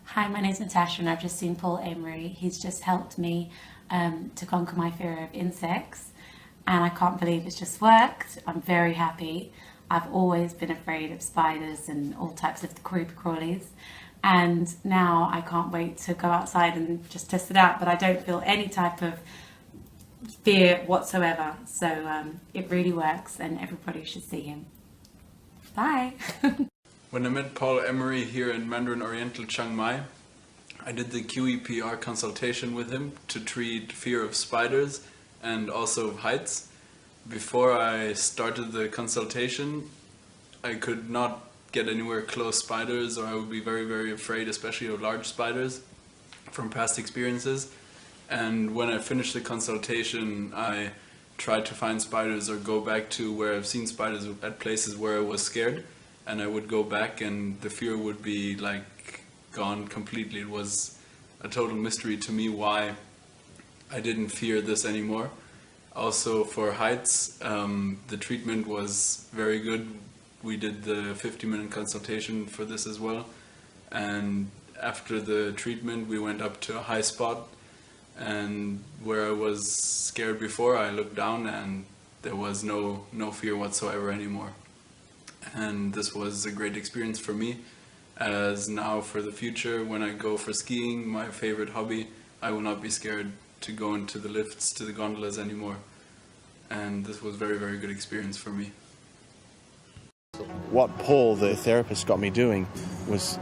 Hi, my name's Natasha and I've just seen Paul Emery. He's just helped me to conquer my fear of insects and I can't believe it's just worked. I'm very happy. I've always been afraid of spiders and all types of creepy crawlies, and now I can't wait to go outside and just test it out, but I don't feel any type of fear whatsoever. So it really works and everybody should see him. Bye. When I met Paul Emery here in Mandarin Oriental, Chiang Mai, I did the QEPR consultation with him to treat fear of spiders and also of heights. Before I started the consultation, I could not get anywhere close spiders, or I would be very, very afraid, especially of large spiders, from past experiences. And when I finished the consultation, I tried to find spiders or go back to where I've seen spiders at places where I was scared. And I would go back and the fear would be like gone completely. It was a total mystery to me why I didn't fear this anymore. Also for heights, the treatment was very good. We did the 50-minute consultation for this as well. And after the treatment, we went up to a high spot, and where I was scared before, I looked down and there was no fear whatsoever anymore. And this was a great experience for me, as now for the future, when I go for skiing, my favorite hobby, I will not be scared to go into the lifts, to the gondolas anymore. And this was a very, very good experience for me. What Paul, the therapist, got me doing was,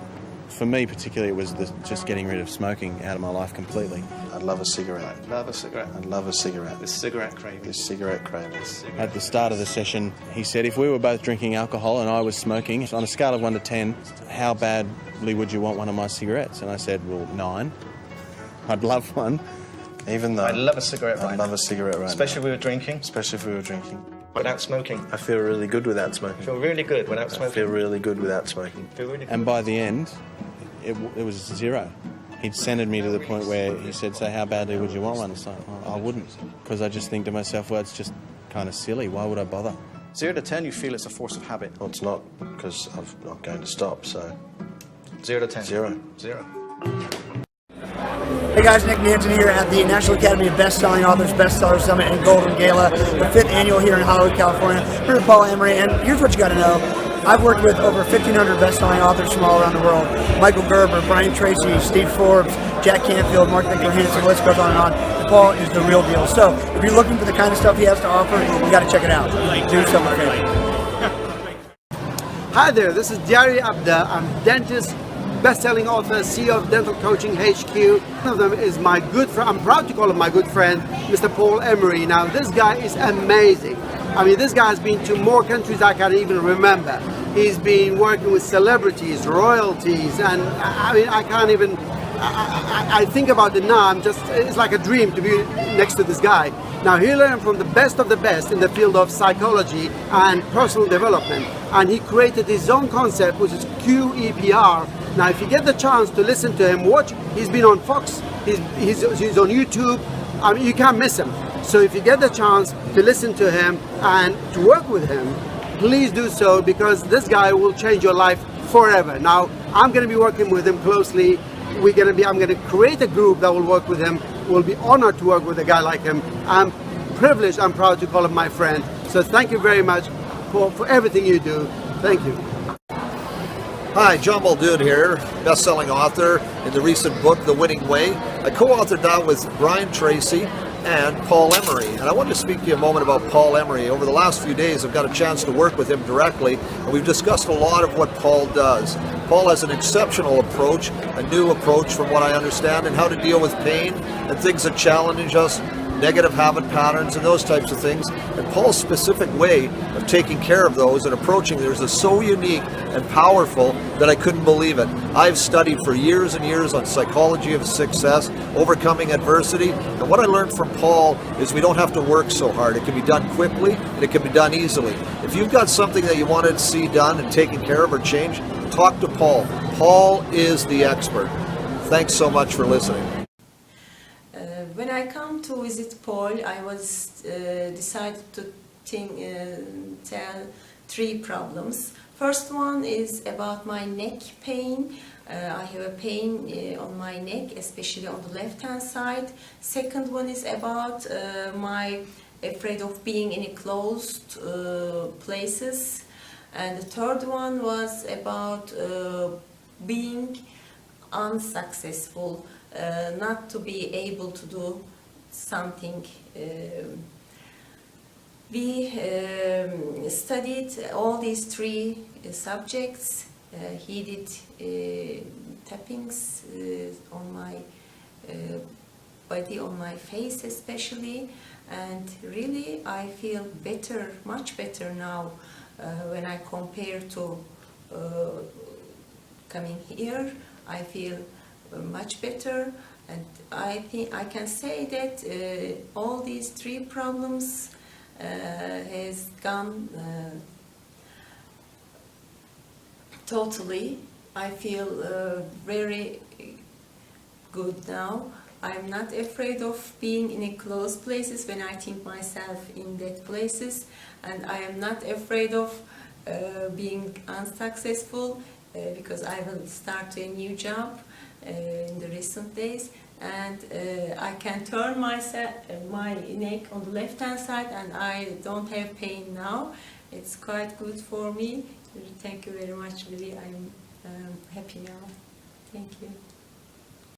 for me particularly, it was just getting rid of smoking out of my life completely. I'd love a cigarette. I'd love a cigarette. I'd love a cigarette. This cigarette craving. This cigarette craving. At the start of the session, he said if we were both drinking alcohol and I was smoking, on a scale of 1 to 10, how badly would you want one of my cigarettes? And I said, well, 9. I'd love one. Even though I'd love a cigarette right now. I'd love a cigarette right now. Especially if we were drinking. Especially if we were drinking. Without smoking. I feel really good without smoking. I feel really good without smoking. I feel really good without smoking. Feel really good. And by the end, it was 0. He'd centered me to the point where he said, so how badly would you want one? It's like, oh, I wouldn't. Because I just think to myself, well, it's just kind of silly. Why would I bother? 0 to 10, you feel it's a force of habit. Well, it's not, because I'm not going to stop, so... 0 to 10. 0. 0. Hey guys, Nick Manson here at the National Academy of Best-Selling Authors Bestseller Summit and Golden Gala, the 5th annual here in Hollywood, California. Here with Paul Emery, and here's what you got to know. I've worked with over 1,500 best-selling authors from all around the world. Michael Gerber, Brian Tracy, Steve Forbes, Jack Canfield, Mark Nicklaus, the list goes on and on. Paul is the real deal. So, if you're looking for the kind of stuff he has to offer, you got to check it out. Do yourself a favor. Hi there, this is Diary Abda. I'm dentist, best-selling author, CEO of Dental Coaching HQ. One of them is my good friend, I'm proud to call him my good friend, Mr. Paul Emery. Now, this guy is amazing. I mean, this guy has been to more countries I can't even remember. He's been working with celebrities, royalties, and I mean, I can't even, I think about it now, it's like a dream to be next to this guy. Now, he learned from the best of the best in the field of psychology and personal development, and he created his own concept, which is QEPR. Now, if you get the chance to listen to him, watch, he's been on Fox, he's on YouTube, I mean, you can't miss him. So if you get the chance to listen to him and to work with him, please do so, because this guy will change your life forever. Now, I'm going to be working with him closely. I'm going to create a group that will work with him. We'll be honored to work with a guy like him. I'm privileged, I'm proud to call him my friend. So thank you very much for everything you do. Thank you. Hi, John Muldoon here, best-selling author in the recent book, The Winning Way. I co-authored that with Brian Tracy and Paul Emery. And I wanted to speak to you a moment about Paul Emery. Over the last few days, I've got a chance to work with him directly, and we've discussed a lot of what Paul does. Paul has an exceptional approach, a new approach from what I understand, in how to deal with pain and things that challenge us, negative habit patterns and those types of things. And Paul's specific way of taking care of those and approaching those is so unique and powerful that I couldn't believe it. I've studied for years and years on psychology of success, overcoming adversity, and what I learned from Paul is we don't have to work so hard. It can be done quickly and it can be done easily. If you've got something that you want to see done and taken care of or change, talk to Paul. Paul is the expert. Thanks so much for listening. When I come to visit Paul, I was decided to three problems. First one is about my neck pain. I have a pain on my neck, especially on the left hand side. Second one is about my afraid of being in closed places. And the third one was about being unsuccessful, not to be able to do something. We studied all these three subjects. He did tappings on my body, on my face especially, and really I feel better, much better now when I compare to coming here. I feel much better, and I think I can say that all these three problems has gone totally. I feel very good now. I'm not afraid of being in closed places when I think myself in that places, and I am not afraid of being unsuccessful because I will start a new job in the recent days, and I can turn my neck on the left hand side and I don't have pain now. It's quite good for me. Thank you very much, really. I'm happy now. Thank you.